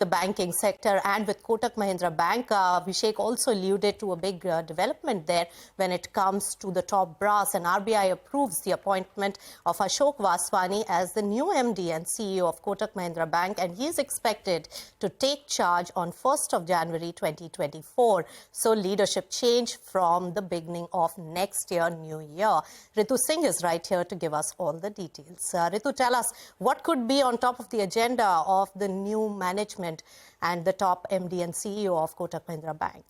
the banking sector. And with Kotak Mahindra Bank, Abhishek also alluded to a big development there when it comes to the top brass, and RBI approves the appointment of Ashok Vaswani as the new MD and CEO of Kotak Mahindra Bank, and he is expected to take charge on 1st of January 2024. So leadership change from the beginning of next year, new year. Ritu Singh is right here to give us all the details. Ritu, tell us what could be on top of the agenda of the new management and the top MD and CEO of Kotak Mahindra Bank.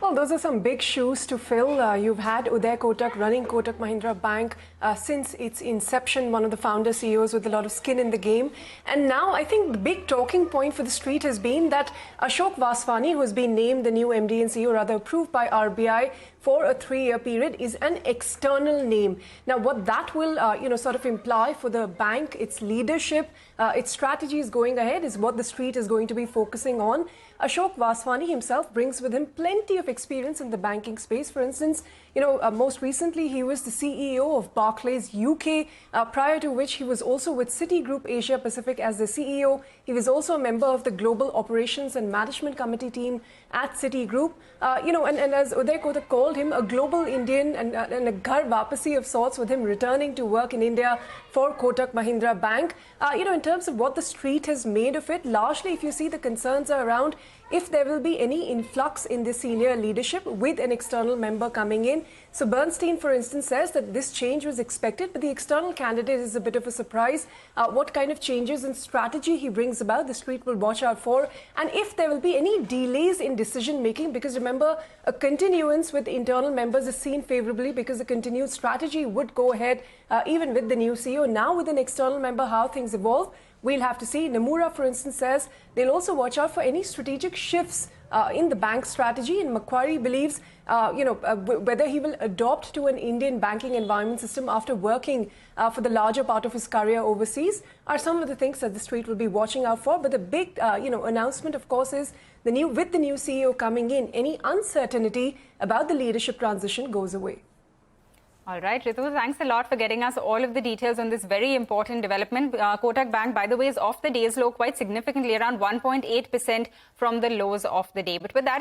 Well, those are some big shoes to fill. You've had Uday Kotak running Kotak Mahindra Bank since its inception, one of the founder CEOs with a lot of skin in the game. And now I think the big talking point for the street has been that Ashok Vaswani, who has been named the new MD and CEO, rather approved by RBI for a 3-year period, is an external name. Now, what that will, sort of imply for the bank, its leadership, its strategies going ahead is what the street is going to be focusing on. Ashok Vaswani himself brings with him plenty of experience in the banking space. For instance, most recently he was the CEO of Barclays UK, prior to which he was also with Citigroup Asia Pacific as the CEO. He was also a member of the Global Operations and Management Committee team at Citigroup. And as Uday Kotak called him, a global Indian and a ghar wapasi of sorts, with him returning to work in India for Kotak Mahindra Bank. In terms of what the street has made of it, largely if you see, the concerns are around if there will be any influx in the senior leadership with an external member coming in. So Bernstein, for instance, says that this change was expected, but the external candidate is a bit of a surprise. What kind of changes in strategy he brings about, the street will watch out for. And if there will be any delays in decision making, because remember, a continuance with internal members is seen favorably because the continued strategy would go ahead even with the new CEO. Now with an external member, how things evolve, we'll have to see. Nomura, for instance, says they'll also watch out for any strategic shifts in the bank strategy. And Macquarie believes, whether he will adopt to an Indian banking environment system after working for the larger part of his career overseas are some of the things that the street will be watching out for. But the big, announcement, of course, is with the new CEO coming in, any uncertainty about the leadership transition goes away. All right, Ritu, thanks a lot for getting us all of the details on this very important development. Kotak Bank, by the way, is off the day's low quite significantly, around 1.8% from the lows of the day. But with that,